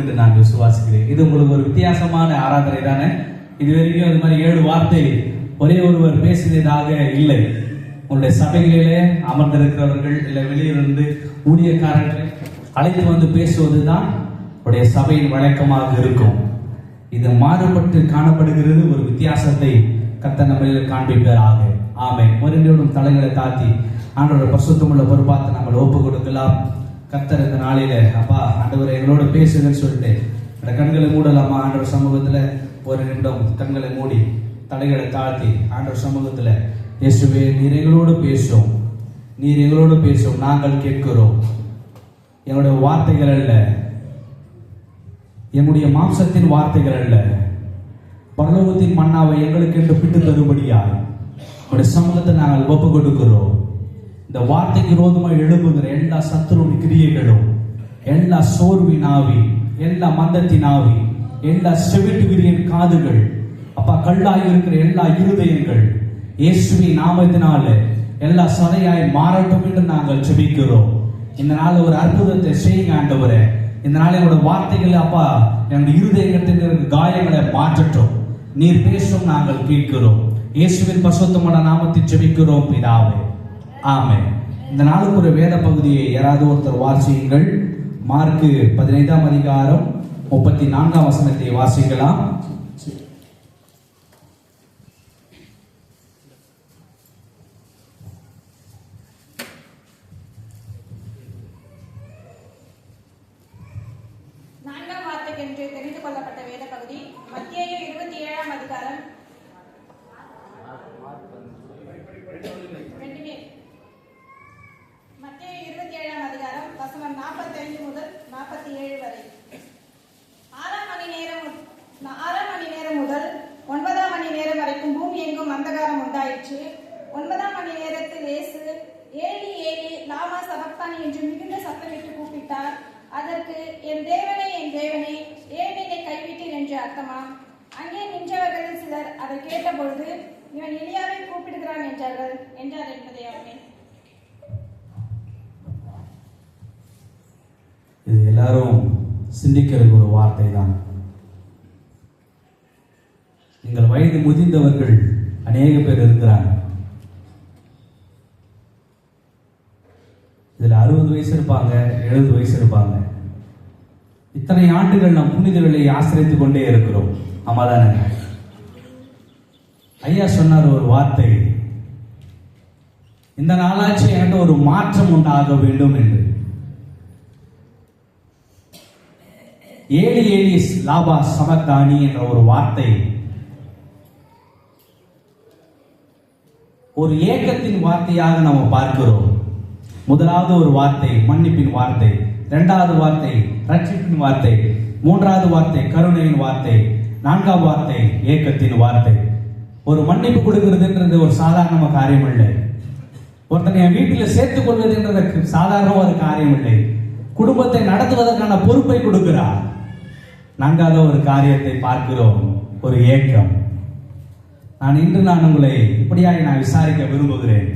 என்று நான் விசுவாசிக்கிறேன். இது உங்களுக்கு ஒரு வித்தியாசமான ஆராதனை தானே. இதுவரைக்கும் அது மாதிரி 7 வார்த்தை ஒரே ஒருவர் பேசியதாக இல்லை. உங்களுடைய சபைகளிலே அமர்ந்திருக்கிறவர்கள் இல்லை வெளியிலிருந்து ஊழியக்காரர்களை அழைத்து வந்து பேசுவதுதான் உடைய சபையின் வழக்கமாக இருக்கும். இது மாறுபட்டு காணப்படுகிறது. ஒரு வித்தியாசத்தை கர்த்தர் நம்மள காண்பிப்பாராக. ஆமென். ஒருவரும் தலைகளை தாழ்த்தி ஆண்டவருடைய பரிசுத்தமுள்ள பொறுப்பாத்தை நம்ம ஒப்பு கொடுக்கலாம். கர்த்தர் இந்த நாளில அப்பா ஆண்டவர் எங்களோட பேசுங்கன்னு சொல்லிட்டு அந்த கண்களை மூடலாமா? ஆண்டவர் சமூகத்துல ஒரு நிமிடம் கண்களை மூடி தலைகளை தாழ்த்தி ஆண்டவர் சமூகத்துல இயேசுவே நீர் எங்களோடு பேசும், நீர் எங்களோடு பேசும், நாங்கள் கேட்கிறோம். என்னுடைய வார்த்தைகள் அல்ல, என்னுடைய மாம்சத்தின் வார்த்தைகள் அல்ல, பரலோகத்தின் மன்னாவை எங்களுக்கு என்று பிட்டு தரும்படியாய் உடைய சமூகத்தை நாங்கள் ஒப்பு கொடுக்கிறோம். இந்த வார்த்தைக்கு விரோதமாக எழுப்புகிற எல்லா சத்துருவின் கிரியைகளும், எல்லா சோர்வின் ஆவி, எல்லா மந்தத்தின் ஆவி, எல்லா செவிட்டுகிரியின் காதுகள், அப்பா கல்லாய் இருக்கிற எல்லா இருதயங்கள் இயேசுவின் நாமத்தினால எல்லா சதையாய் மாறட்டும் என்று நாங்கள் ஜெபிக்கிறோம். இந்த நாள் ஒரு அற்புதத்தை செய்யுங்க ஆண்டவரே. இந்த நாள் என்னோட வார்த்தைகள் அப்பா என்னுடைய இருதயத்தின் காயங்களை மாற்றட்டும். நீர் பேசும் நாங்கள் கேட்கிறோம். இயேசுவின் பரிசுத்தமான நாமத்தில் ஜெபிக்கிறோம் பிதாவே. ஆமென். இந்த நாளுக்கு ஒரு வேத பகுதியை யாராவது ஒருத்தர் வாசியுங்கள். மார்க்கு 15ஆம் அதிகாரம் 34ஆம் வசனத்தை வாசிக்கலாம். தெரிந்து கொள்ளப்பட்ட வேத பகுதி மத்தேயு 27ஆம் அதிகாரம் வசனம் 45 முதல் 47 வரை. 6ஆம் மணி நேரம் முதல் 9ஆம் மணி நேரம் வரைக்கும் பூமி எங்கும் அந்தகாரம் உண்டாயிற்று. 9ஆம் மணி நேரத்தில் இயேசு ஏலி ஏலி லாமா சபக்தானி என்று மிகுந்த சத்தமிட்டு கூப்பிட்டார். அதற்கு என் தேவனே ஏன் என்னை கைவிட்டீர் என்று அர்த்தமாம். அங்கே நின்றவர்களில் சிலர் அதை கேட்டபொழுது இவன் எலியாவை கூப்பிடுகிறான் என்றார் என்பதை அவனே. இது எல்லாரும் சிந்திக்கிற ஒரு வார்த்தை தான். நீங்கள் வயது முதிர்ந்தவர்கள் அநேக பேர் இருக்கிறாங்க. இதுல 60 வயசு இருப்பாங்க, 70 வயசு இருப்பாங்க. இத்தனை ஆண்டுகள் நாம் புனிதர்களை ஆசிரியத்துக் கொண்டே இருக்கிறோம். ஆமாதானே? ஐயா சொன்னார் ஒரு வார்த்தை, இந்த நாளாச்சு என்கிட்ட ஒரு மாற்றம் உண்டாக வேண்டும் என்று. ஏலி ஏலிஸ் லாபா சமக்தானி என்ற ஒரு வார்த்தை ஒரு ஏக்கத்தின் வார்த்தையாக நாம் பார்க்கிறோம். முதலாவது ஒரு வார்த்தை மன்னிப்பின் வார்த்தை, 2வது வார்த்தை ரட்சிப்பின் வார்த்தை, 3வது வார்த்தை கருணையின் வார்த்தை, 4ஆம் வார்த்தை ஏக்கத்தின் வார்த்தை. ஒரு மன்னிப்பு கொடுக்கிறதுன்றது ஒரு சாதாரண காரியம் இல்லை. ஒருத்தனை என் வீட்டில் சேர்த்துக் கொள்வதுன்றது சாதாரண ஒரு காரியம் இல்லை. குடும்பத்தை நடத்துவதற்கான பொறுப்பை கொடுக்கிறார். 4வது ஒரு காரியத்தை பார்க்கிறோம், ஒரு ஏக்கம். இன்று உங்களை இப்படியாக நான் விசாரிக்க விரும்புகிறேன்.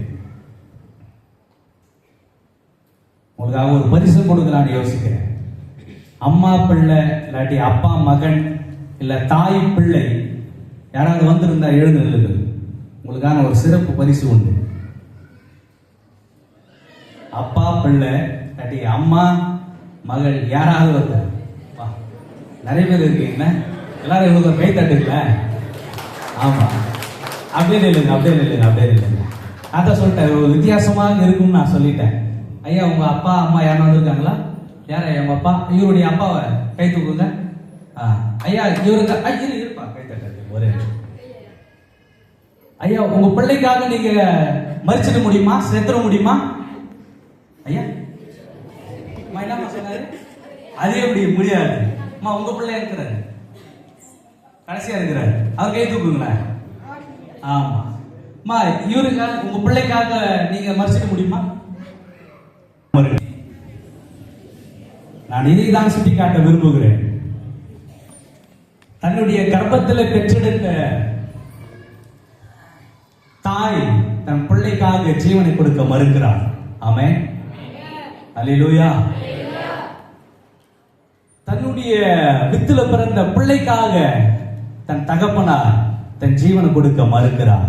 உங்களுக்காக ஒரு பரிசு கொடுக்கலான்னு யோசிக்கிறேன். அம்மா பிள்ளை இல்லாட்டி அப்பா மகன் இல்ல தாய் பிள்ளை யாராவது வந்திருந்தா எழுந்து நில்லுங்க. உங்களுக்கான ஒரு சிறப்பு பரிசு உண்டு. அப்பா பிள்ளை இல்லாட்டி அம்மா மகள் யாராவது வந்து நிறைய பேர் இருக்கீங்க. எல்லாரும் இவங்க கை தட்டுங்கள. ஆமா, அப்படியே இல்லைங்க. அதான் சொல்லிட்டேன், ஒரு வித்தியாசமாக இருக்கும்னு நான் சொல்லிட்டேன். ஐயா உங்க அப்பா அம்மா யாரும் வந்திருக்காங்களா? யாரா? எங்க அப்பா, இவருடைய அப்பாவை கை தூக்குங்க. ஐயா இவருக்கு இருப்பா கை தட்டு. ஒரே ஐயா உங்க பிள்ளைக்காக நீங்க மறிச்சிட முடியுமா? செத்துட முடியுமா? ஐயா என்னமா சொன்னாரு? அதே எப்படி முடியாது. அம்மா உங்க பிள்ளை இருக்கிறாரு, கடைசியா இருக்கிறாரு, அவர் கை தூக்குங்களேன். ஆமா அம்மா இவருக்காக உங்க பிள்ளைக்காக நீங்க மறிச்சிட முடியுமா? நான் இதைதான் சுட்டிக்காட்ட விரும்புகிறேன். தன்னுடைய கர்ப்பத்தில் பெற்றெடுத்த தாய் தன் பிள்ளைக்காக ஜீவனை கொடுக்க மறுக்கிறார். ஆமென், அல்லேலூயா. தன்னுடைய வித்துல பிறந்த பிள்ளைக்காக தன் தகப்பனார் தன் ஜீவனை கொடுக்க மறுக்கிறார்.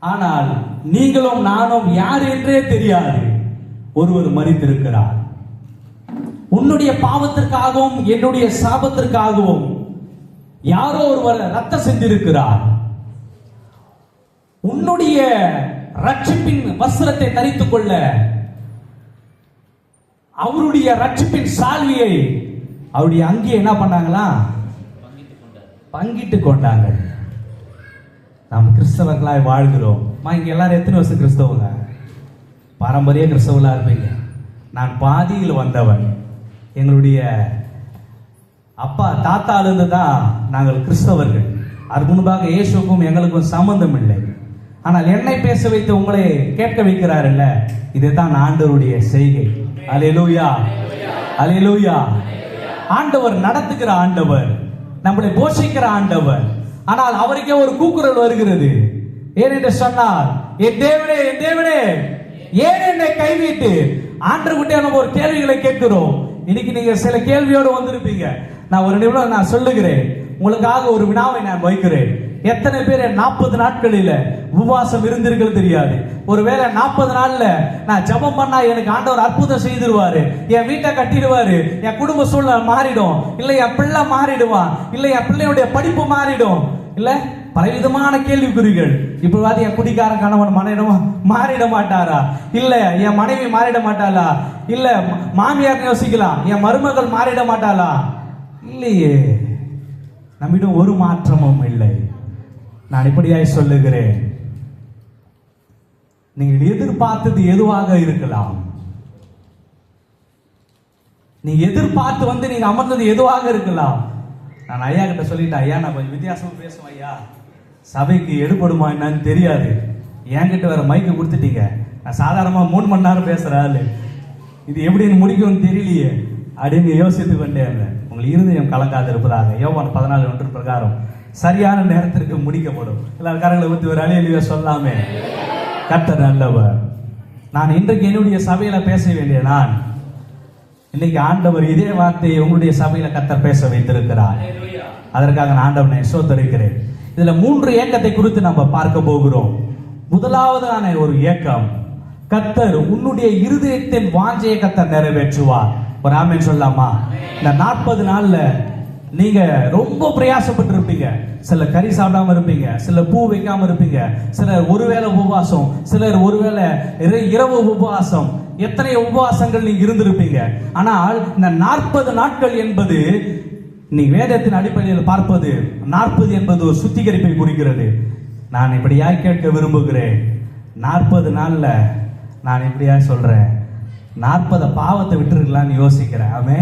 ஆனால் நீங்களும் நானும் யார் என்றே தெரியாது ஒருவர் மரித்திருக்கிறார். உன்னுடைய பாவத்திற்காகவும் என்னுடைய சாபத்திற்காகவும் யாரோ ஒருவர் ரத்தம் செஞ்சிருக்கிறார். உன்னுடைய ரட்சிப்பின் வஸ்திரத்தை தரித்துக் கொள்ள அவருடைய ரட்சிப்பின் சால்வியை அவருடைய அங்கே என்ன பண்ணாங்களா? பங்கிட்டு கொண்டாங்க. நாம் கிறிஸ்தவர்களாய் வாழ்கிறோம். இங்க எல்லாரும் எத்தனை வருஷம் கிறிஸ்தவங்க? பாரம்பரிய கிறிஸ்தவர்களா இருப்பீங்க. நான் பாதியில் வந்தவன். எங்களுடைய அப்பா தாத்தாலிருந்து தான் நாங்கள் கிறிஸ்தவர்கள். அதுக்கு முன்பாக இயேசுக்கும் எங்களுக்கும் சம்பந்தம் இல்லை. ஆனால் என்னை பேச வைத்து உங்களை கேட்க வைக்கிறாருல்ல, இதுதான் ஆண்டவருடைய செய்கை. அல்லேலூயா, அல்லேலூயா. ஆண்டவர் நடத்துகிற ஆண்டவர், நம்மளை போஷிக்கிற ஆண்டவர். ஆனால் அவருக்கே ஒரு கூக்குரல் வருகிறது. ஏனென்று சொன்னால், என் தேவனே, என் தேவனே, ஏன் என்னை கைவிட்டு? ஆண்டவர்கிட்ட நம்ம ஒரு கேள்விகளை கேட்கிறோம். இன்னைக்கு நீங்க சில கேள்வியோடு வந்திருப்பீங்க. நான் ஒரு நிமிடம் நான் சொல்லுகிறேன். உங்களுக்காக ஒரு வினாவை நான் வைக்கிறேன். எத்தனை பேர் 40 நாட்களில உபவாசம் இருந்திருக்கிறது தெரியாது. ஒருவேளை 40 நாள்ல நான் ஜெபம் பண்ணா எனக்கு ஆண்டவர் அற்புதம் செய்திருவாரு, என் வீட்டை கட்டிடுவாரு, என் குடும்ப சூழ்நிலை மாறிடும், இல்ல என் பிள்ளை மாறிடுவான், இல்ல என் பிள்ளையுடைய படிப்பு மாறிடும், இல்ல பலவிதமான கேள்விக்குறிகள். இப்ப என் குடிக்கார கணவன் மாறிட மாட்டாரா? இல்ல என் மனைவி மாறிட மாட்டாளா? இல்ல மாமியார் யோசிக்கலாம், என் மருமகள் மாறிட மாட்டாளா? இல்லையே, நம்மிடம் ஒரு மாற்றமும் இல்லை. நான் இப்படியாய் சொல்லுகிறேன், நீங்கள் எதிர்பார்த்தது எதுவாக இருக்கலாம், நீங்க எதிர்பார்த்து நீங்க அமர்ந்தது எதுவாக இருக்கலாம். நான் ஐயா கிட்ட சொல்லிட்டேன், ஐயா நான் கொஞ்சம் வித்தியாசமா பேசுவேன் ஐயா, சபைக்கு எடுபடுமா என்னன்னு தெரியாது, என்கிட்ட வேற மைக்கு கொடுத்துட்டீங்க, நான் சாதாரணமா 3 மணி நேரம் பேசுறேன், இது எப்படின்னு முடிக்கும்னு தெரியலையே அப்படின்னு யோசித்து கொண்டே இருந்தேன். உங்கள் இருதயம் கலங்காது இருப்பதாக யோவான் 14:1 பிரகாரம் சரியான நேரத்திற்கு முடிக்கப்படும். எல்லாரும் கரங்களை ஊற்றி ஒரு அழியலிய சொல்லாமே. கர்த்தர் நல்லவர். நான் இன்றைக்கு என்னுடைய சபையில பேச வேண்டிய நான் இன்னைக்கு ஆண்டவர் இதே வார்த்தையை உங்களுடைய சபையில கர்த்தர் பேச வைத்திருக்கிறார். அதற்காக நான் ஆண்டவனை சோதரிக்கிறேன். இதுல 3 ஏக்கத்தை குறித்து நம்ம பார்க்க போகிறோம். முதலாவதான ஒரு ஏக்கம், கர்த்தர் உன்னுடைய இருதயத்தின் வாஞ்சையை கர்த்தர் நிறைவேற்றுவார். ஒரு ஆமென் சொல்லாமா? இந்த 40 நாள்ல நீங்க ரொம்ப பிரயாசப்பட்டு இருப்பீங்க. சில கறி சாப்பிடாம இருப்பீங்க, சில பூ வைக்காம இருப்பீங்க, சிலர் ஒருவேளை உபவாசம், சிலர் ஒருவேளை இரவு உபவாசம், எத்தனை உபவாசங்கள் நீங்க இருந்திருப்பீங்க. ஆனால் இந்த 40 நாட்கள் என்பது நீ வேதத்தின் அடிப்படையில் பார்ப்பது 40 என்பது ஒரு சுத்திகரிப்பை குறிக்கிறது. நான் இப்படியா கேட்க விரும்புகிறேன். 40 நாள்ல நான் இப்படியா சொல்றேன், 40 பாவத்தை விட்டுருக்கலாம்னு யோசிக்கிறேன். ஆமே?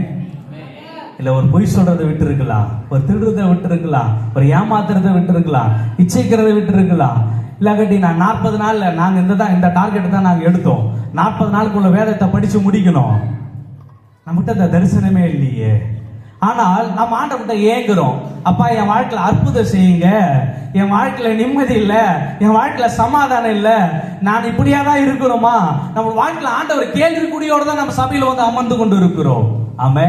இல்ல ஒரு பொய் சொல்றதை விட்டு இருக்கலாம், ஒரு திருடுறதை விட்டு இருக்கலாம், ஒரு ஏமாத்துறதை விட்டு இருக்கலாம், இச்சைக்கிறதை விட்டு இருக்கலாம். இல்லாட்டி நான் 40 நாள்ல நாங்க இந்த டார்கெட் தான் நாங்க எடுத்தோம், 40 நாளுக்குள்ள வேதத்தை படிச்சு முடிக்கணும். நம்மகிட்ட இந்த தரிசனமே இல்லையே. ஆனால் நம்ம ஆண்டவர்கிட்ட ஏங்குறோம், அப்பா என் வாழ்க்கையில அற்புதம் செய்யுங்க, என் வாழ்க்கையில நிம்மதி இல்ல, என் வாழ்க்கையில சமாதானம் இல்ல, நான் இப்படியா தான் இருக்கணுமா? நம்ம வாழ்க்கையில ஆண்டவர் கேள்விக்குறியோட தான் நம்ம சபையில அமர்ந்து கொண்டு இருக்கிறோம். ஆமே?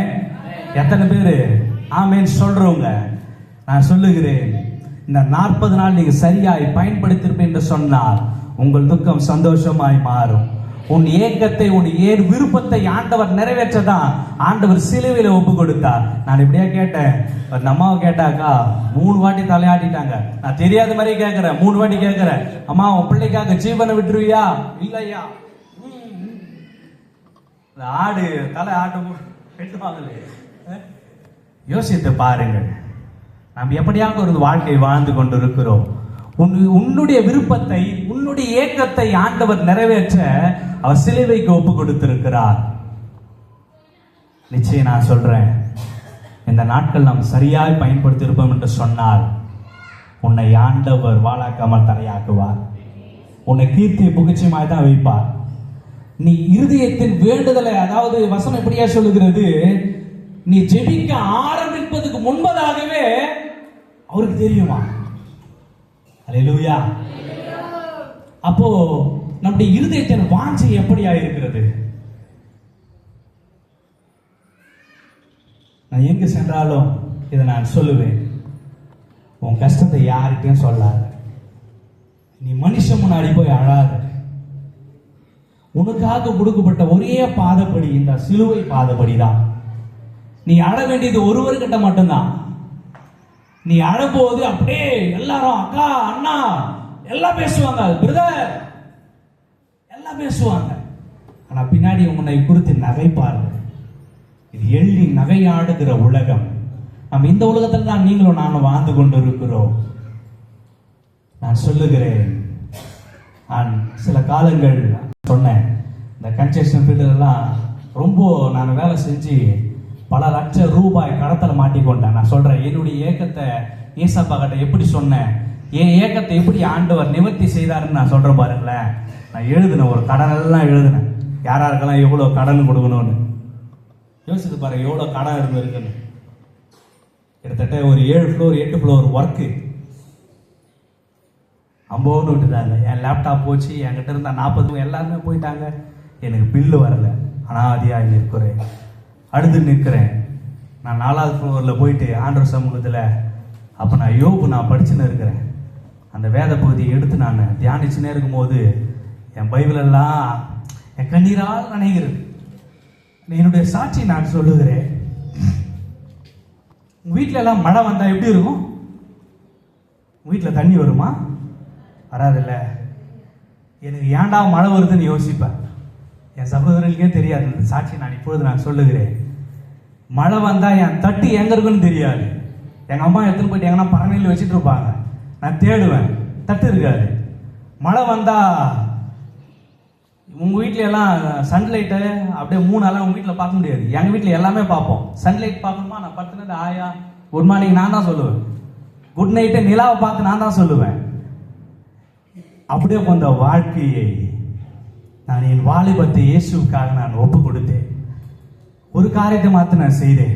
எத்தனை பேரு ஆமேன் சொல்றவங்க? நான் சொல்லுகிறேன், இந்த 40 நாள் நீங்க சரியாய் பயன்படுத்திருப்பேன் என்று சொன்னால் உங்கள் துக்கம் சந்தோஷமாய் மாறும். உன் ஏக்கத்தை, உன் விருப்பத்தை ஆண்டவர் நிறைவேற்றதான் ஆண்டவர் சிலுவையில ஒப்பு கொடுத்தார். நான் இப்படியா கேட்டேன், அந்த அம்மாவை கேட்டாக்கா 3 வாட்டி தலையாட்டிட்டாங்க. நான் தெரியாத மாதிரி கேட்கிறேன், 3 வாட்டி கேட்கிறேன், அம்மா உன் பிள்ளைக்காக ஜீவனை விட்டுருவியா? இல்லையா? ஆடு தலை ஆட்டு வெட்டுவாங்களே. யோசித்து பாருங்கள், நாம் எப்படியாக ஒரு வாழ்க்கை வாழ்ந்து கொண்டிருக்கிறோம். உன்னுடைய விருப்பத்தை, உன்னுடைய ஏக்கத்தை ஆண்டவர் நிறைவேற்ற அவர் சிலுவைக்கு ஒப்பு கொடுத்திருக்கிறார். நிச்சயம் நான் சொல்றேன், இந்த நாட்கள் நாம் சரியாய் பயன்படுத்தி இருப்போம் என்று சொன்னால் உன்னை ஆண்டவர் வாழாக்காமல் தலையாக்குவார். உன்னை கீர்த்தி புகழ்ச்சியமாய் தான் வைப்பார். நீ இருதயத்தின் வேண்டுதலை, அதாவது வசனம் எப்படியா சொல்லுகிறது, நீ ஜெபிக்க ஆரம்பிப்பதுக்கு முன்பதாகவே அவருக்கு தெரியுமா? அல்லேலூயா. அப்போ நம்முடைய இருதயத்தின் வாஞ்சை எப்படியா இருக்கிறது? நான் எங்கு சென்றாலும் இதை நான் சொல்லுவேன். உன் கஷ்டத்தை யார்கிட்டையும் சொல்லாத. நீ மனுஷன் முன்னாடி போய் அழாத. உனக்காக கொடுக்கப்பட்ட ஒரே பாதப்படி இந்த சிலுவை பாதப்படி தான். நீ அழ வேண்டியது ஒருவர்கிட்ட மட்டும்தான். நீ அழபோது அப்படியே எல்லாரும் அக்கா அண்ணா எல்லாம் பேசுவாங்க, பிரதர் எல்லாம் பேசுவாங்க. ஆனா பின்னாடி உன்னை குறித்து நகைப்பார்கள். இது எள்ளி நகையாடுகிற உலகம். நம்ம இந்த உலகத்தில் தான் நீங்களும் நானும் வாழ்ந்து கொண்டு இருக்கிறோம். நான் சொல்லுகிறேன், நான் சில காலங்கள் சொன்னேன், இந்த கன்ஸ்ட்ரக்ஷன் ஃபீல்டுலாம் ரொம்ப நான் வேலை செஞ்சு பல லட்சம் ரூபாய் கடத்தல மாட்டிக்கொண்டேன். நான் சொல்றேன், என்னுடைய ஏக்கத்தை ஏசப்பா கிட்ட எப்படி சொன்னேன், என் ஏக்கத்தை எப்படி ஆண்டவர் நிவர்த்தி செய்தாருன்னு நான் சொல்றேன் பாருங்களேன். நான் எழுதினேன், ஒரு கடனெல்லாம் எழுதினேன், யாராருக்கெல்லாம் எவ்வளோ கடன் கொடுக்கணும்னு. யோசித்து பாருங்க, எவ்வளோ கடன் இருந்திருக்குன்னு. கிட்டத்தட்ட ஒரு 7 ஃப்ளோர் 8 ஃப்ளோர் ஒர்க்கு அம்போன்னு விட்டுட்டாங்க. என் லேப்டாப் போச்சு, என்கிட்ட இருந்த 40 எல்லாருமே போயிட்டாங்க. எனக்கு பில்லு வரல. அனாதியாக நிற்கிறேன், அடுத்து நிற்கிறேன். நான் 4வது ஃப்ளோரில் போயிட்டு ஆண்டவர் சமூகத்தில் அப்போ நான் யோபு நான் படிச்சுன்னு இருக்கிறேன். அந்த வேத பகுதியை எடுத்து நான் தியானிச்சுன்னே இருக்கும்போது என் பைபிளெல்லாம் என் கண்ணீரால் நினைக்கிறது. என்னுடைய சாட்சி நான் சொல்லுகிறேன். உங்கள் வீட்டில் எல்லாம் மழை வந்தால் எப்படி இருக்கும்? உங்கள் வீட்டில் தண்ணி வருமா? வராதில்ல. எனக்கு ஏன்டா மழை வருதுன்னு யோசிப்பேன். என் சகோதரர்களுக்கே தெரியாது. இந்த சாட்சி நான் இப்பொழுது நான் சொல்லுகிறேன். மழை வந்தால் என் தட்டு எங்கே இருக்குன்னு தெரியாது. எங்கள் அம்மா எடுத்துன்னு போயிட்டு எங்கன்னா பரணையில் வச்சுட்டு இருப்பாங்க. நான் தேடுவேன், தட்டு இருக்காது. மழை வந்தால் உங்கள் வீட்டில் எல்லாம் சன்லைட்டு அப்படியே 3 நாளாக உங்கள் வீட்டில் பார்க்க முடியாது. எங்கள் வீட்டில் எல்லாமே பார்ப்போம். சன்லைட் பார்க்கணுமா, நான் படுத்துனது ஆயா குட் மார்னிங் நான் தான் சொல்லுவேன். குட் நைட்டு நிலாவை பார்த்து நான் தான் சொல்லுவேன். அப்படியே அந்த வாழ்க்கையை நான் என் வாலிபத்தை இயேசுக்காக நான் ஒப்பு கொடுத்தேன். ஒரு காரியத்தை மாத்திரம் நான் செய்தேன்.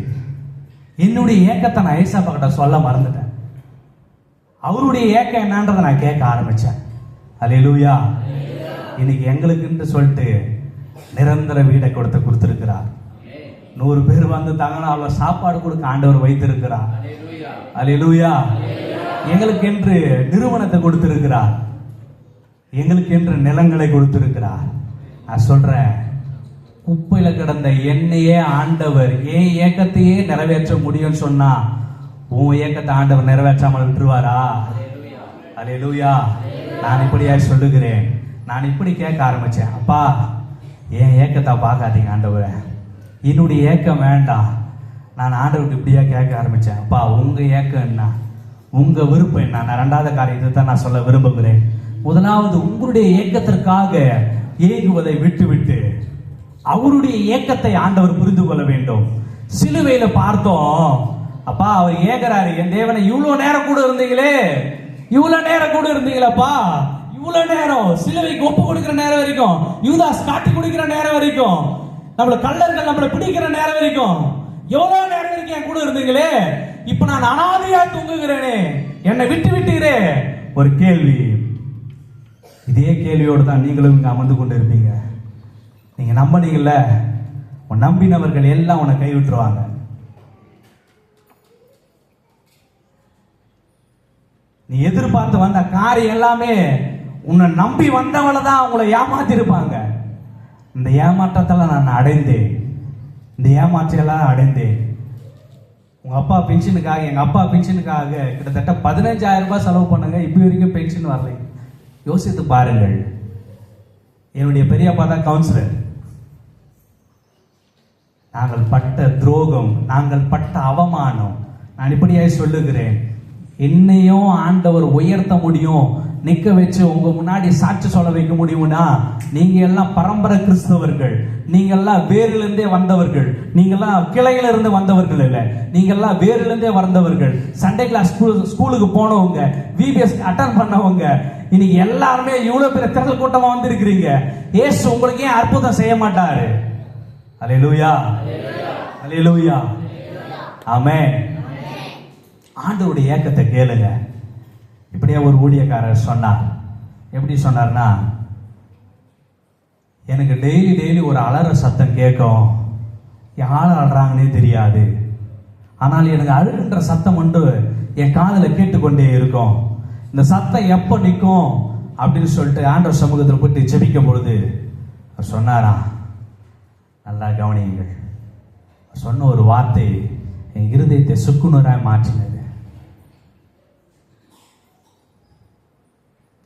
என்னுடைய ஏக்கத்தை நான் ஏசப்பா கிட்ட சொல்ல மறந்துட்டேன். அவருடைய ஏக்கம் என்னன்றதை நான் கேட்க ஆரம்பிச்சேன். அல்லேலூயா. இன்னைக்கு எங்களுக்குன்னு சொல்லிட்டு நிரந்தர வீடை கொடுத்திருக்கிறார். 100 பேர் வந்து தாங்கன்னா அவ்வளவு சாப்பாடு கொடுக்க ஆண்டவர் வைத்திருக்கிறார். அல்லேலூயா. எங்களுக்கு என்று நிறுவனத்தை கொடுத்திருக்கிறார். எங்களுக்கு என்று நிலங்களை கொடுத்திருக்கிறார். நான் சொல்றேன், குப்பையில கிடந்த என்னையே ஆண்டவர் என் ஏக்கத்தையே நிறைவேற்ற முடியும்னு சொன்னா உன் ஏக்கத்தை ஆண்டவர் நிறைவேற்றாமல் விட்டுருவாரா? அல்லேலூயா. நான் இப்படியா சொல்லுகிறேன். நான் இப்படி கேட்க ஆரம்பிச்சேன், அப்பா என் ஏக்கத்தை பார்க்காதீங்க ஆண்டவர், என்னுடைய ஏக்கம் வேண்டாம். நான் ஆண்டவருக்கு இப்படியா கேட்க ஆரம்பிச்சேன், அப்பா உங்க ஏக்கம் என்ன, உங்க விருப்பம் என்ன? நான் 2வது காரியத்தை தான் நான் சொல்ல விரும்புகிறேன். முதலாவது, உங்களுடைய ஏக்கத்திற்காக ஏங்குவதை விட்டுவிட்டு அவருடைய ஏக்கத்தை ஆண்டவர் புரிந்து கொள்ள வேண்டும். சிலுவையில பார்த்தோம், அப்பா அவர் ஏங்குறாரு, என் தேவனை இவ்வளவு நேரம் கூட இருந்தீங்களே, இவ்வளவு நேரம் கூட இருந்தீங்களப்பா, இவ்வளவு நேரம் சிலுவைக்கு ஒப்பு கொடுக்கிற நேரம் வரைக்கும், யூதாஸ் காட்டி குடிக்கிற நேரம் வரைக்கும், நம்மள கள்ளர்கள் நம்மளை பிடிக்கிற நேரம் வரைக்கும், எவ்வளவு நேரம் வரைக்கும் என் கூட இருந்தீங்களே, இப்ப நான் அனாதையா தூங்குகிறேனே, என்னை விட்டு விட்டீரே. ஒரு கேள்வி, இதே கேள்வியோடு தான் நீங்களும் இங்க அமர்ந்து கொண்டு இருப்பீங்க. நீங்க நம்பினீங்கல்ல, உன் நம்பினவர்கள் எல்லாம் உன்னை கைவிட்டுருவாங்க. நீ எதிர்பார்த்து வந்த காரியம் எல்லாமே உன்னை நம்பி வந்தவளை தான் உங்களை ஏமாத்தி இருப்பாங்க. இந்த ஏமாற்றத்தெல்லாம் நான் அடைந்தேன். இந்த ஏமாற்றெல்லாம் அடைந்தேன். உங்க அப்பா பென்ஷனுக்காக, எங்க அப்பா பென்ஷனுக்காக கிட்டத்தட்ட 15,000 ரூபாய் செலவு பண்ணுங்க, இப்ப வரைக்கும் பென்ஷன் வரலை. யோசித்து பாருங்கள். என்னுடைய பெரியப்பா தான் கவுன்சிலர். நாங்கள் பட்ட துரோகம், நாங்கள் பட்ட அவமானம், நான் இப்படியாய் சொல்லுகிறேன். என்னையும் ஆண்டவர் உயர்த்த முடியும், நிக்க வச்சு உங்க முன்னாடி சாட்சி சொல்ல வைக்க முடியும்னா, நீங்க எல்லாம் பரம்பரை கிறிஸ்தவர்கள், நீங்க எல்லாம் வேரிலிருந்தே வந்தவர்கள், நீங்க எல்லாம் கிளையில இருந்து வந்தவர்கள் இல்ல, நீங்க எல்லாம் வேரிலிருந்தே வந்தவர்கள். சண்டே கிளாஸ் ஸ்கூலுக்கு போனவங்க, விபிஎஸ் அட்டன் பண்ணவங்க, இன்னைக்கு எல்லாருமே இவ்வளவு பேர் திரள் கூட்டமா வந்திருக்கிறீங்க. இயேசு உங்களுக்கு ஏன் அற்புதம் செய்ய மாட்டாரு? அல்லேலூயா, அல்லேலூயா, ஆமென். ஆண்டவருடைய ஏக்கத்தை கேளுங்க. இப்படியே ஒரு ஊழியக்காரர் சொன்னார். எப்படி சொன்னார்னா, எனக்கு டெய்லி ஒரு அலற சத்தம் கேட்கும், யார் அலறாங்கன்னே தெரியாது. ஆனால் எனக்கு அழுகின்ற சத்தம் ஒன்று என் காதில் கேட்டுக்கொண்டே இருக்கும். இந்த சத்தம் எப்போ நிற்கும் அப்படின்னு சொல்லிட்டு ஆண்டவர் சமூகத்தில் போயிட்டு ஜெபிக்கும் பொழுது அவர் சொன்னாரா, நல்லா கவனியுங்கள், சொன்ன ஒரு வார்த்தை என் இருதயத்தை சுக்குநூறாய் மாற்றினது.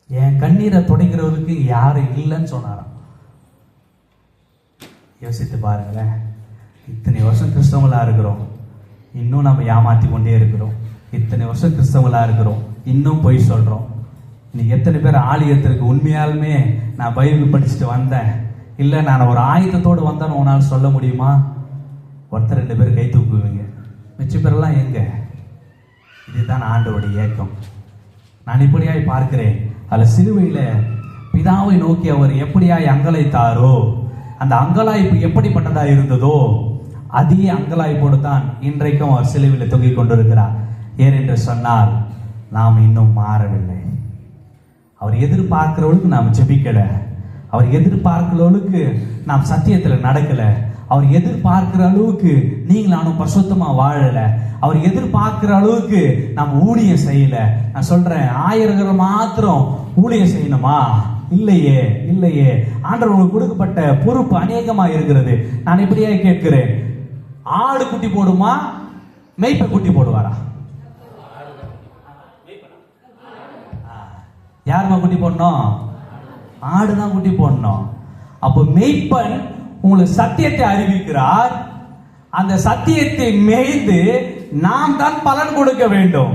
என் கண்ணீரை துடைக்கிறவருக்கு யாரும் இல்லைன்னு சொன்னாராம். யோசித்து பாருங்களேன், இத்தனை வருஷம் கிறிஸ்தவங்களா இருக்கிறோம், இன்னும் நம்ம ஏமாற்றி கொண்டே இருக்கிறோம். இத்தனை வருஷம் கிறிஸ்தவங்களா இருக்கிறோம், இன்னும் பொய் சொல்றோம். இன்னைக்கு எத்தனை பேர் ஆலயத்திற்கு உண்மையாலுமே நான் பைபிள் படிச்சுட்டு வந்தேன், இல்லை நான் ஒரு ஆயுதத்தோடு வந்தேன்னு உன்னால் சொல்ல முடியுமா? ஒருத்தர் 2 பேர் கை தூக்குவீங்க, மிச்ச பேரெல்லாம் எங்க? இதுதான் ஆண்டவருடைய ஏக்கம். நான் இப்படியாய் பார்க்கிறேன். அதில் சிலுவையில பிதாவை நோக்கி அவர் எப்படியாய் அங்கலாய்த்தாரோ, அந்த அங்கலாய்ப்பு எப்படிப்பட்டதா இருந்ததோ அதே அங்கலாய்ப்போடு தான் இன்றைக்கும் அவர் சிலுவையில் தொங்கிக் கொண்டிருக்கிறார். ஏனென்று சொன்னால் நாம் இன்னும் மாறவில்லை. அவர் எதிர்பார்க்கிறவளுக்கு நாம் ஜெபிக்கல, அவர் எதிர்பார்க்கிறவளுக்கு நாம் சத்தியத்தில் நடக்கல, அவர் எதிர்பார்க்கிற அளவுக்கு நீங்கள் நானும் பரிசுத்தமா வாழல, அவர் எதிர்பார்க்கிற அளவுக்கு நாம் ஊழியம் செய்யல. நான் சொல்றேன், 1000 மாத்திரம் ஊழியம் செய்யணுமா? இல்லையே, இல்லையே. ஆண்டவர் உங்களுக்கு கொடுக்கப்பட்ட பொறுப்பு அநேகமா இருக்கிறது. நான் இப்படியே கேட்கிறேன், ஆடு குட்டி போடுமா, மேய்ப்ப குட்டி போடுவாரா? யாருமா குட்டி போடணும்? ஆடுதான் குட்டி போடணும். அப்போ மேய்ப்பன் உங்களுக்கு சத்தியத்தை அறிவிக்கிறார், அந்த சத்தியத்தை மேய்ந்து நாம் தான் பலன் கொடுக்க வேண்டும்.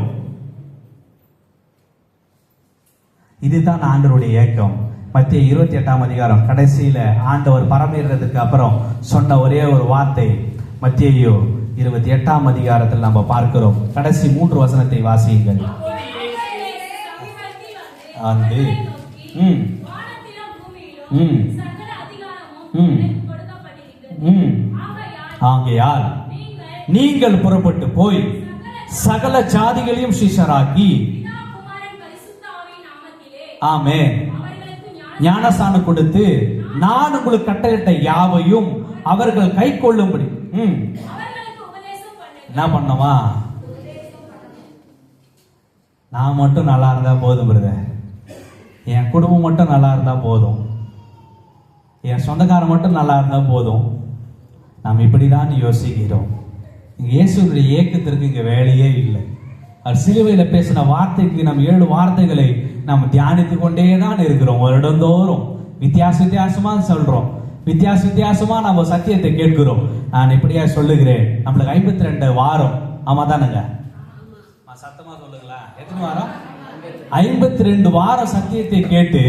இதுதான் ஆண்டவருடைய ஏக்கம். மத்திய 28ஆம் அதிகாரம் கடைசியில ஆண்டவர் பரமேறதுக்கு அப்புறம் சொன்ன ஒரே ஒரு வார்த்தை மத்திய 28ஆம் அதிகாரத்தில் நம்ம பார்க்கிறோம். கடைசி 3 வசனத்தை வாசியுங்கள். வந்து ஆகையால் நீங்கள் புறப்பட்டு போய் சகல ஜாதிகளையும் சீஷராக்கி, ஆமென், ஞானஸ்நானம் கொடுத்து நான் உங்களுக்கு கட்டளையிட்ட யாவையும் அவர்கள் கை கொள்ளும்படி என்ன பண்ணவா? நான் மட்டும் நல்லா இருந்தா போதும் பிரதர், என் குடும்பம் மட்டும் நல்லா இருந்தா போதும், என் சொந்தக்காரன் மட்டும் நல்லா இருந்தா போதும். நாம் இப்படிதான் யோசிக்கிறோம். இயேசுடைய ஏக்கத்திற்கு இங்க வேலையே இல்லை. அவர் சிலுவையில் பேசின வார்த்தைக்கு நாம் 7 வார்த்தைகளை நாம் தியானித்து கொண்டே தான் இருக்கிறோம். வருடந்தோறும் வித்தியாசமா சொல்றோம், வித்தியாசமா நம்ம சத்தியத்தை கேட்கிறோம். நான் இப்படியா சொல்லுகிறேன், நம்மளுக்கு 52 வாரம். ஆமா தானுங்க? சத்தமா சொல்லுங்களா, எத்தனை வாரம்? 52 வாரம் சத்தியத்தை கேட்டு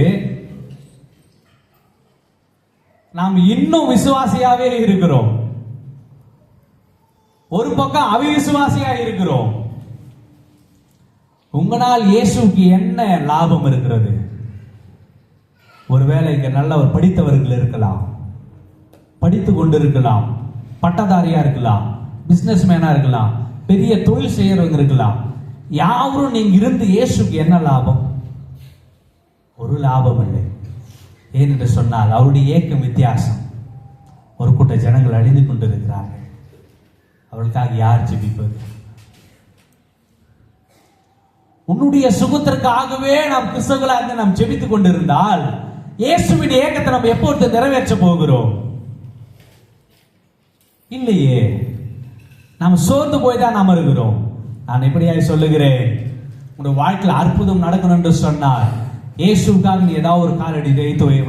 நாம் இன்னும் விசுவாசியாவே இருக்கிறோம். ஒரு பக்கம் அவிசுவாசியா இருக்கிறோம். உங்களால் இயேசுக்கு என்ன லாபம் இருக்கிறது? ஒருவேளை இங்க நல்ல ஒரு படித்தவர்கள் இருக்கலாம், படித்து கொண்டு இருக்கலாம், பட்டதாரியா இருக்கலாம், பிசினஸ் மேனா இருக்கலாம், பெரிய தொழில் செய்யறவங்க இருக்கலாம். யாரும் நீங்க இருந்து இயேசுக்கு என்ன லாபம்? ஒரு லாபம் இல்லை. ஏனென்று சொன்னால் அவருடைய ஏக்கம் வித்தியாசம். ஒரு கூட்ட ஜனங்கள் அழிந்து கொண்டிருக்கிறார்கள், அவர்களுக்காக யார் ஜெபிப்பது? உன்னுடைய சுகத்திற்காகவே நாம் கிறிஸ்தவர்களாக இருந்து நாம் ஜெபித்துக் கொண்டிருந்தால் இயேசுவின் ஏக்கத்தை நம்ம எப்போது நிறைவேற்ற போகிறோம்? இல்லையே, நாம் சோர்ந்து போய் தான் நாம் இருக்கிறோம். நான் எப்படியாய் சொல்லுகிறேன், உங்களுடைய வாழ்க்கையில் அற்புதம் நடக்கணும் என்று சொன்னால் இயேசுக்காக நீ ஏதாவது ஒரு காலடி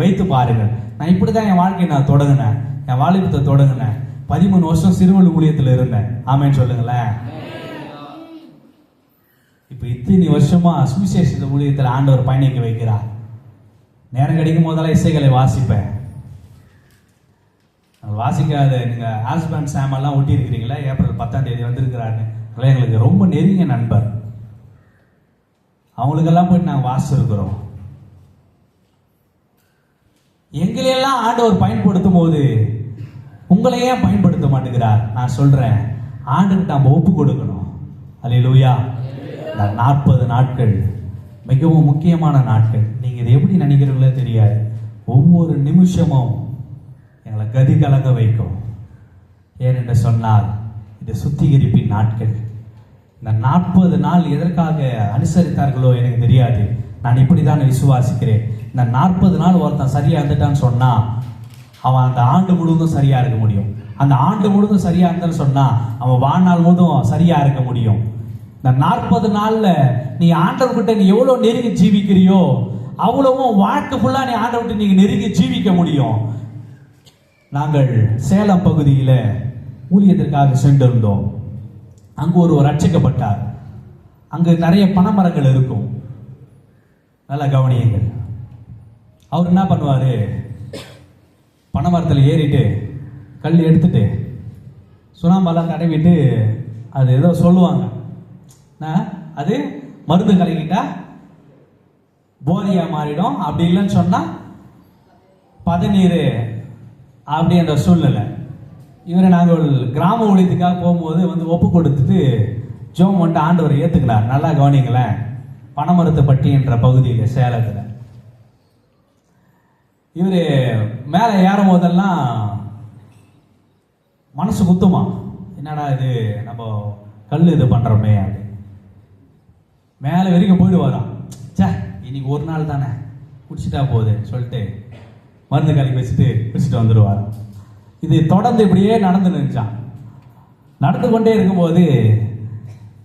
வைத்து பாருங்கள். நான் இப்படிதான் என் வாழ்க்கையை நான் தொடங்கினேன், என் வாலிபத்தை தொடங்கினேன். 13 வருஷம் சிறுவல் ஊழியத்தில் இருந்தேன். ஆமேன்னு சொல்லுங்களேன். இப்ப இத்தனை வருஷமா சுவிசேஷ ஊழியத்தில் ஆண்டவர் பயணிக்க வைக்கிறார். நேரம் கிடைக்கும் போதெல்லாம் இசைகளை வாசிப்பேன். வாசிக்காத நீங்க ஹஸ்பண்ட் சாம் எல்லாம் ஒட்டி இருக்கிறீங்களா? ஏப்ரல் 10ஆம் தேதி வந்திருக்கிறாரு, எங்களுக்கு ரொம்ப நெருங்கிய நண்பர். அவங்களுக்கெல்லாம் போயிட்டு நாங்கள் வாசிச்சிருக்கிறோம். எங்களையெல்லாம் ஆண்டவர் பயன்படுத்தும் போது உங்களை ஏன் பயன்படுத்த மாட்டேங்கிறார்? நான் சொல்றேன், ஆண்டுக்கு நாம் ஒப்பு கொடுக்கணும். அல்லேலூயா. 40 நாட்கள் மிகவும் முக்கியமான நாட்கள். நீங்க இதை எப்படி நினைக்கிறீங்களோ தெரியாது. ஒவ்வொரு நிமிஷமும் எங்களை கதி கலங்க வைக்கும். ஏனென்று சொன்னால் இது சுத்திகரிப்பின் நாட்கள். இந்த 40 நாள் எதற்காக அனுசரித்தார்களோ எனக்கு தெரியாது. நான் இப்படிதான் விசுவாசிக்கிறேன். இந்த 40 நாள் ஒருத்தன் சரியா இருந்துட்டான்னு சொன்னா அவன் அந்த ஆண்டு முழுவதும் சரியா இருக்க முடியும். அந்த ஆண்டு முழுவதும் சரியா இருந்தான்னு சொன்னா அவன் வாழ்நாள் முழுவதும் சரியா இருக்க முடியும். இந்த 40 நாள்ல நீ ஆண்டவர்கிட்ட நீ எவ்வளவு நெருங்கி ஜீவிக்கிறியோ அவ்வளவும் வாழ்க்கை ஃபுல்லா நீ ஆண்டவர்கிட்ட நீங்க நெருங்கி ஜீவிக்க முடியும். நாங்கள் சேலம் பகுதியில ஊழியத்திற்காக சென்றிருந்தோம். அங்கு ஒருவர் ரட்சிக்கப்பட்டார். அங்கு நிறைய பனைமரங்கள் இருக்கும். நல்லா கவனியுங்கள். அவர் என்ன பண்ணுவாரு, பனைமரத்தில் ஏறிட்டு கல் எடுத்துட்டு சுண்ணாம்பெல்லாம் தடவிட்டு அது ஏதோ சொல்லுவாங்க, அது மருந்து கலக்கிட்டா போதையா மாறிடும், அப்படி இல்லைன்னு சொன்னா பதநீர், அப்படி அந்த சூழ்நிலை. இவரை நாங்கள் கிராம ஊழியத்துக்காக போகும்போது வந்து ஒப்பு கொடுத்துட்டு ஜோம் வந்துட்டு ஆண்டவரை ஏற்றுக்கிறார். நல்லா கவனிங்களேன். பனைமரத்துப்பட்டி என்ற பகுதியில் சேலத்தில் இவர் மேலே ஏறும் போதெல்லாம் மனசு குத்துமா, என்னடா இது நம்ம கல் இது பண்ணுறோமே அப்படி. மேலே வரைக்கும் போயிடுவாராம். சே இன்னைக்கு ஒரு நாள் தானே குடிச்சிட்டா போகுது சொல்லிட்டு மருந்து கலக்கி வச்சுட்டு குடிச்சிட்டு வந்துடுவாராம். இது தொடர்ந்து இப்படியே நடந்து நினைச்சான். நடந்து கொண்டே இருக்கும்போது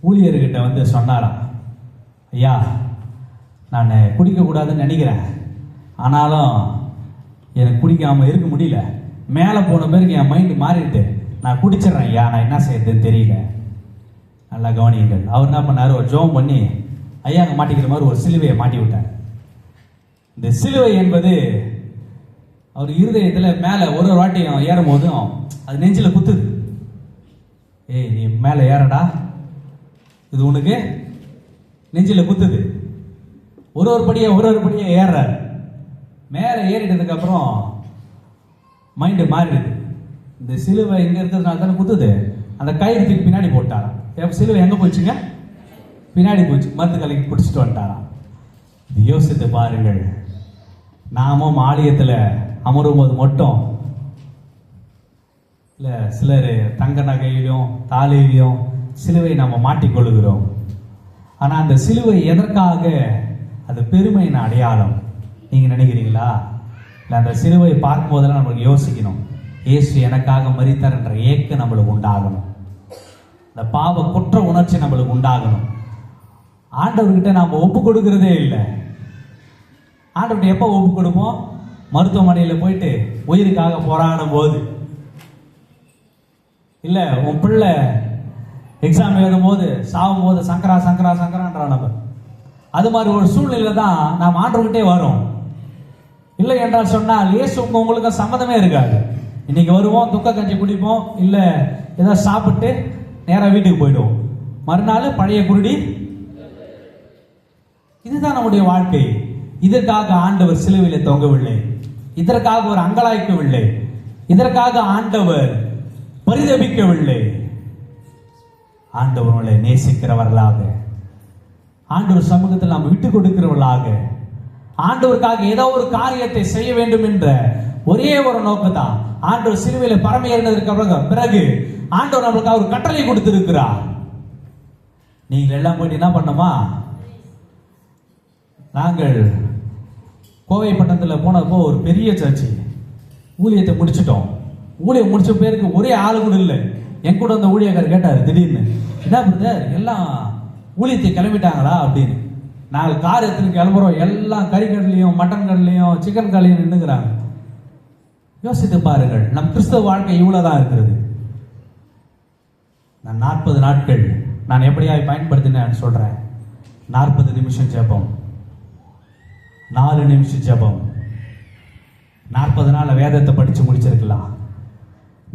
ஊழியர்கிட்ட வந்து சொன்னாராம், ஐயா நான் குடிக்கக்கூடாதுன்னு நினைக்கிறேன், ஆனாலும் எனக்கு குடிக்காமல் இருக்க முடியல. மேலே போன பிறகு என் மைண்டு மாறிட்டு நான் குடிச்சிட்றேன் ஐயா, நான் என்ன செய்யறதுன்னு தெரியல. நல்லா கவனியுங்கள். அவர் என்ன பண்ணார், ஒரு ஜோம் பண்ணி ஐயா அங்கே மாட்டிக்கிற மாதிரி ஒரு சிலுவையை மாட்டி விட்டார். இந்த சிலுவை என்பது அவர் இருதயத்தில் மேலே ஒரு வாட்டியும் ஏறும் போதும் அது நெஞ்சில் குத்துது. ஏய் நீ மேலே ஏறடா, இது உனக்கு நெஞ்சில் குத்துது. ஒரு படியா ஏறாரு. மேலே ஏறிட்டதுக்கு அப்புறம் மைண்டு மாறிடுது. இந்த சிலுவை இங்கே இருக்கிறதுனால தானே குத்துது. அந்த கயிறு பின்னாடி போட்டாராம். சிலுவை எங்கே போச்சுங்க, பின்னாடி போச்சு. மருந்து கலக்கி குடிச்சிட்டு வந்துட்டாராம். இது யோசித்து பாருங்கள். நாமும் ஆலயத்தில் அமரும் போது மட்டும் இல்லை, சிலர் தங்க நகையிலும் தாலியிலும் சிலுவை நம்ம மாட்டிக்கொள்கிறோம். ஆனால் அந்த சிலுவை எதற்காக, அது பெருமையின் அடையாளம். நீங்கள் நினைக்கிறீங்களா? இல்லை, அந்த சிலுவை பார்க்கும் போதெல்லாம் நம்மளுக்கு யோசிக்கணும், இயேசு எனக்காக மரித்தார் என்ற ஏக்கம் நம்மளுக்கு உண்டாகணும். இந்த பாவ குற்ற உணர்ச்சி நம்மளுக்கு உண்டாகணும். ஆண்டவர்கிட்ட நாம் ஒப்பு கொடுக்கிறதே இல்லை. ஆண்டவர்கிட்ட எப்போ ஒப்பு கொடுப்போம்? மருத்துவமனையில் போயிட்டு உயிருக்காக போராடும் போது, இல்லை உன் பிள்ளை எக்ஸாம் எழுதும் போது, சாகும் போது சங்கரா சங்கரா சங்கரான்றான் நம்ம. அது மாதிரி ஒரு சூழ்நிலை தான் நாம் ஆண்டவர்கிட்டே வரும். இல்லை என்றால் சொன்னால் இயேசு உங்களுக்கு சம்மதமே இருக்காது. இன்னைக்கு வருவோம், துக்க கஞ்சி குடிப்போம், இல்லை ஏதாவது சாப்பிட்டு நேராக வீட்டுக்கு போயிடுவோம். மறுநாள் பழைய குருடி. இதுதான் நம்முடைய வாழ்க்கை. இதற்காக ஆண்டவர் சிலுவையிலே தொங்கவில்லை. இதற்காக ஒரு அங்கலாய்க்கவில்லை. இதற்காக ஆண்டவர் பரிதபிக்கவில்லை. ஆண்டவர்களை நேசிக்கிறவர்களாக, ஆண்டவர் சமூகத்தில் நாம் விட்டுக் கொடுக்கிறவர்களாக, ஆண்டவருக்காக ஏதோ ஒரு காரியத்தை செய்ய வேண்டும் என்ற ஒரே ஒரு நோக்கத்தான். ஆண்டவர் சிலுவையில பரம ஏறினதற்கு பிறகு ஆண்டவர் நம்மளுக்கு ஒரு கட்டளை கொடுத்திருக்கிறார். நீங்கள் எல்லாம் போயிட்டு என்ன பண்ணோமா, நாங்கள் கோவை பட்டணத்தில் போனப்போ ஒரு பெரிய சர்ச்சு ஊழியத்தை முடிச்சிட்டோம். ஊழியம் முடிச்ச பேருக்கு ஒரே ஆளு கூட இல்லை. என் கூட அந்த ஊழியக்காரர் கேட்டார் திடீர்னு, என்ன பிரதர் எல்லாம் ஊழியத்தை கிளம்பிட்டாங்களா அப்படின்னு. நாங்கள் கார் எடுத்துன்னு கிளம்புறோம், எல்லாம் கறிக்கடலையும் மட்டன் கடலையும் சிக்கன் கடலையும் நின்றுக்கிறாங்க. யோசித்து பாருங்கள், நம் கிறிஸ்தவ வாழ்க்கை இவ்வளவுதான் இருக்கிறது. நான் 40 நாட்கள் நான் எப்படியாய் பயன்படுத்தினேன் சொல்றேன். 40 நிமிஷம் ஜெபம், 4 நிமிஷம் ஜெபம். 40 நாள் வேதத்தை படிச்சு முடிச்சிருக்கலாம்.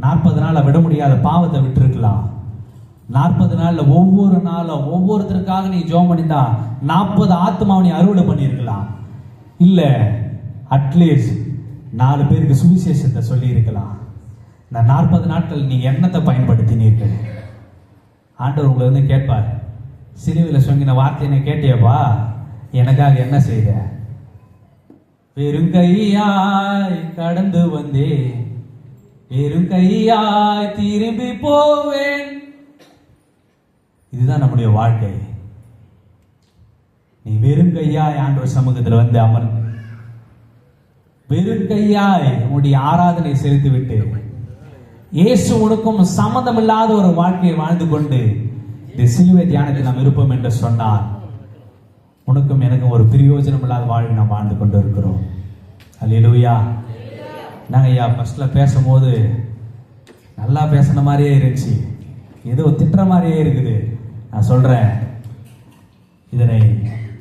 40 நாள் விட முடியாத பாவத்தை விட்டுருக்கலாம். 40 நாள்ல ஒவ்வொரு நாளும் ஒவ்வொருத்தருக்காக நீ ஜெபம் பண்ணினா 40 ஆத்மாவை நீ அறுவடை பண்ணியிருக்கலாம். இல்ல அட்லீஸ்ட் 4 பேருக்கு சுவிசேஷத்தை சொல்லி இருக்கலாம். இந்த 40 நாட்கள் நீங்க என்னத்தை பயன்படுத்தினீர்கள்? ஆண்டவர் உங்களை வந்து கேட்பார், சிலுவையில் சொன்ன வார்த்தையை கேட்டியப்பா, எனக்காக என்ன செய்த? பெருங்கையாய் கடந்து வந்தே, பெருங்கையாய் திரும்பி போவேன் இதுதான் நம்முடைய வாழ்க்கை. நீ வெறும் கையாய் ஆண்டவர் சமூகத்தில் வந்து அமர், வெறும் கையாய் உன்னுடைய ஆராதனை செலுத்திவிட்டு இயேசு உனக்கும் சம்மந்தம் இல்லாத ஒரு வாழ்க்கையை வாழ்ந்து கொண்டு இந்த சிலுவை தியானத்தில் நாம் இருப்போம் என்று சொன்னார், உனக்கும் எனக்கும் ஒரு பிரயோஜனம் இல்லாத வாழ்க்கை நாம் வாழ்ந்து கொண்டு இருக்கிறோம். அல்லேலூயா. நாங்கள் ஐயா ஃபர்ஸ்ட்ல பேசும்போது நல்லா பேசுன மாதிரியே இருந்துச்சு, ஏதோ திட்டுற மாதிரியே இருக்குது. நான் சொல்றேன், இதனை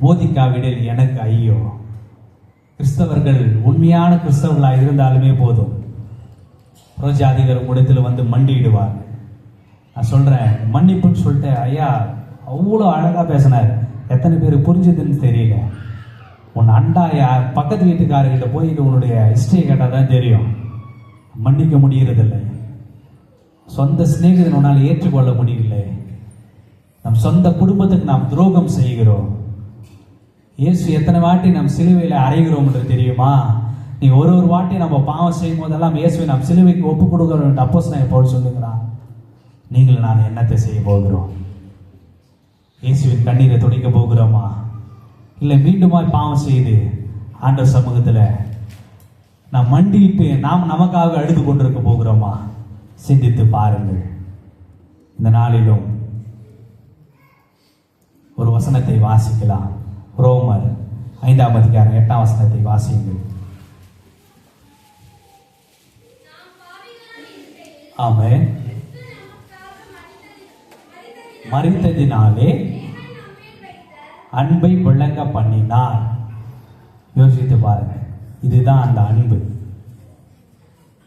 போதிக்காவிடில் எனக்கு ஐயோ. கிறிஸ்தவர்கள் உண்மையான கிறிஸ்தவர்களாக இருந்தாலுமே போதும், புறஜாதிகர் உடத்தில் வந்து மண்டிடுவார். நான் சொல்றேன், மன்னிப்புன்னு சொல்லிட்டு ஐயா அவ்வளோ அழகா பேசினார். எத்தனை பேர் புரிஞ்சதுன்னு தெரியல. உன் அண்டாயா பக்கத்து வீட்டுக்காரர்கிட்ட போயிட்டு உன்னுடைய ஹிஸ்டரியை கேட்டால் தான் தெரியும். மன்னிக்க முடியறதில்லை. சொந்த சிநேகிதன் உன்னால் ஏற்றுக்கொள்ள முடியவில்லை. நம் சொந்த குடும்பத்துக்கு நாம் துரோகம் செய்கிறோம். இயேசு எத்தனை வாட்டி நம் சிலுவையில் அறைகிறோம் என்று தெரியுமா? நீ ஒரு வாட்டி நம்ம பாவம் செய்யும் போதெல்லாம் இயேசுவை நாம் சிலுவைக்கு ஒப்பு கொடுக்கிறோம் என்று அப்போஸ்தலன் பவுல் சொல்லுகிறான். நீங்கள் நான் என்னத்தை செய்ய போகிறோம்? இயேசுவின் கண்ணீரை துடைக்க போகிறோமா, இல்லை மீண்டுமாய் பாவம் செய்து ஆண்டவர் சமூகத்தில் நாம் மண்டிட்டு நாம் நமக்காக அழுது கொண்டிருக்க போகிறோமா? சிந்தித்து பாருங்கள். இந்த நாளிலும் ஒரு வசனத்தை வாசிக்கலாம். ரோமர் 5:8 வாசியுங்கள். ஆமென். மரித்ததினாலே அன்பை விளங்க பண்ணினார். யோசித்து பாருங்க, இதுதான் அந்த அன்பு,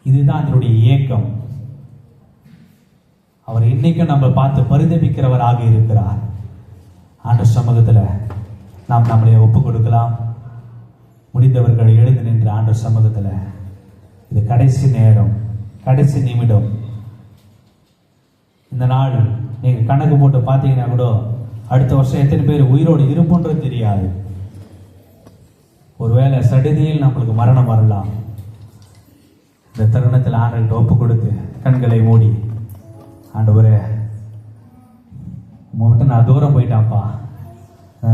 இதுதான் அதனுடைய இயக்கம். அவர் இன்னைக்கும் நம்ம பார்த்து பரிதபிக்கிறவராக இருக்கிறார். ஆண்டவர் சமூகத்தில் நாம் நம்மளை ஒப்பு கொடுக்கலாம். முடிந்தவர்கள் எழுந்து நின்று ஆண்டவர் சமூகத்தில், இது கடைசி நேரம், கடைசி நிமிடம். இந்த நாள் நீங்கள் கணக்கு போட்டு பார்த்தீங்கன்னா கூட அடுத்த வருஷம் எத்தனை பேர் உயிரோடு இருப்புன்றது தெரியாது. ஒருவேளை சடுதியில் நம்மளுக்கு மரணம் வரலாம். இந்த தருணத்தில் ஆண்டவர்கிட்ட ஒப்பு கொடுத்து கண்களை மூடி, ஆண்டவரே உங்கள்கிட்ட நான் தூரம் போயிட்டான்ப்பா,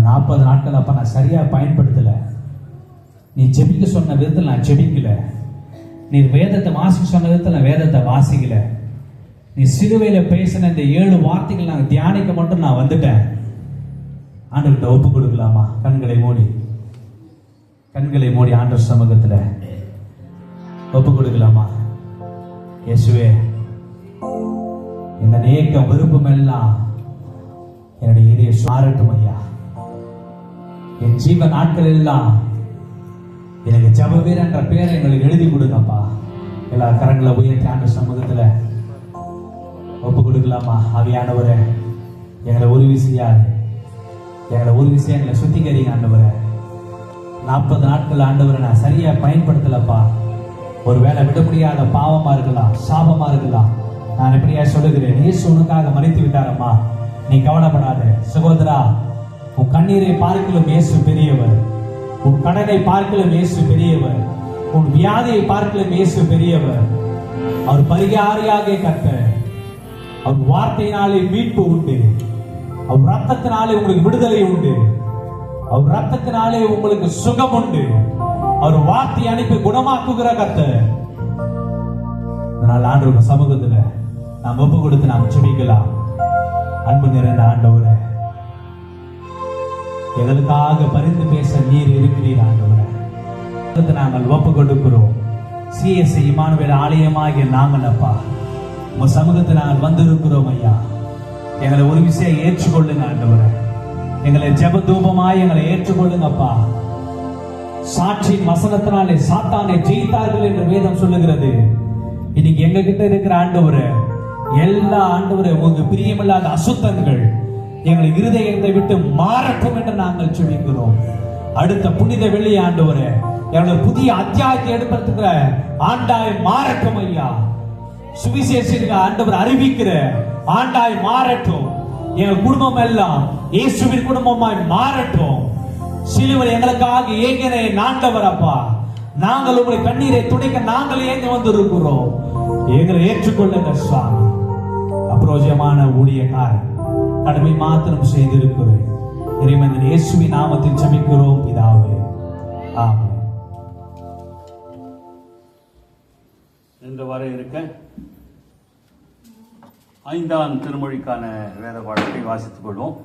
40 நாட்கள் அப்பா நான் சரியாக பயன்படுத்தலை. நீ ஜெபிக்க சொன்ன விதத்தில் நான் ஜெபிக்கல. நீ வேதத்தை வாசிக்க சொன்ன விதத்தில் நான் வேதத்தை வாசிக்கல. நீ சிலுவையில் பேசின இந்த 7 வார்த்தைகள் நான் தியானிக்க மட்டும் நான் வந்துட்டேன். ஆண்டவர்கிட்ட ஒப்பு கொடுக்கலாமா? கண்களை மூடி, கண்களை மூடி ஆண்டவர் சமூகத்தில் ஒப்பு கொடுக்கலாமா? இயேசுவே, இந்த நேக்கம் விருப்பம் எல்லாம் என்னுடைய இதய சாரட்டும் ஐயா. என் ஜீவ நாட்கள் எல்லாம் எனக்கு ஜப வீரர் என்ற பேரை எங்களுக்கு எழுதி கொடுங்கப்பா. எல்லா கரங்களை உயர்த்தி ஆண்டவர் சமூகத்தில் ஒப்பு கொடுக்கலாமா? ஆவியானவரே, எங்களை ஒரு விஷயம் எங்களை சுத்திகரிங்க ஆண்டவரே. 40 நாட்கள் ஆண்டவரை நான் சரியா பயன்படுத்தலப்பா. ஒருவேளை விட முடியாத பாவமா இருக்கலாம், சாபமா இருக்கலாம். நான் எப்படியா சொல்லுகிறேன், இயேசு உனக்காக மரித்து விட்டாரம்மா. நீ கவலைப்படாத சகோதரா. உன் கண்ணீரை பார்க்கலும் இயேசு பெரியவர். உன் கடனை பார்க்கலும் இயேசு பெரியவர். உன் வியாதியை பார்க்கலும் இயேசு பெரியவர். அவர் பரிகாரியாக கர்த்தர். அவர் வார்த்தையினாலே மீட்பு உண்டு. அவர் ரத்தத்தினாலே உங்களுக்கு விடுதலை உண்டு. அவர் ரத்தத்தினாலே உங்களுக்கு சுகம் உண்டு. அவர் வார்த்தை அனுப்பி குணமாக்குகிற கர்த்தர். அதனால் ஆண்டவருடைய சமூகத்துல நாம் ஒப்பு கொடுத்து நாம் ஜெபிக்கலாம். அன்பு நிறைந்த ஆண்டவரே, எங்களுக்காக பரிந்து பேச நீர் இருக்கிறீர் ஆண்டவரே. நாங்கள் ஒப்பு கொடுக்கிறோம். சிஎஸ்ஐ இம்மானுவேல் ஆலயமாகிய நாங்கள் அப்பா உங்க சமூகத்தில் நாங்கள் வந்திருக்கிறோம் ஐயா. எங்களை ஒரு விஷயம் ஏற்றுக்கொள்ளுங்க ஆண்டவரே. எங்களை ஜெப தூபமாய் எங்களை ஏற்றுக்கொள்ளுங்கப்பா. சாட்சியின் வசனத்தினாலே சாத்தானை ஜெயித்தார்கள் என்று வேதம் சொல்லுகிறது. இன்னைக்கு எங்க கிட்ட இருக்கிற ஆண்டவரே, எல்லா ஆண்டவரே உங்களுக்கு பிரியமில்லாத அசுத்தங்கள் எங்களை இருதயத்தை விட்டு மாறட்டும் என்று நாங்கள் சொல்லிக்கிறோம். அடுத்த புனித வெள்ளி ஆண்டவரே, எங்களை புதிய அத்தியாயத்தை எடுப்பதற்கு ஆண்டாய் மாறட்டும் ஐயா. சுவிசேஷத்துக்கு ஆண்டவர் அறிவிக்கிற ஆண்டாய் மாறட்டும். எங்க குடும்பம் எல்லாம் இயேசுவின் குடும்பமாய் மாறட்டும். சிலுவையில் எங்களுக்காக ஏங்கின ஆண்டவர் அப்பா, நாங்கள் உங்களை கண்ணீரை துடைக்க நாங்கள் ஏங்க வந்திருக்கிறோம். எங்களை ஏற்றுக்கொள்ளுங்க சுவாமி. அப்ரோஜமான ஊழியக்காரன் கடமை மாத்திரம் செய்திருக்கிறேன். இறைவன் இயேசுவின் நாமத்தில் ஜெபிக்கிறோம் பிதாவே, ஆமென். இன்று வர இருக்க 5ஆம் திருமொழிக்கான வேத பாடத்தை வாசித்துக் கொள்வோம்.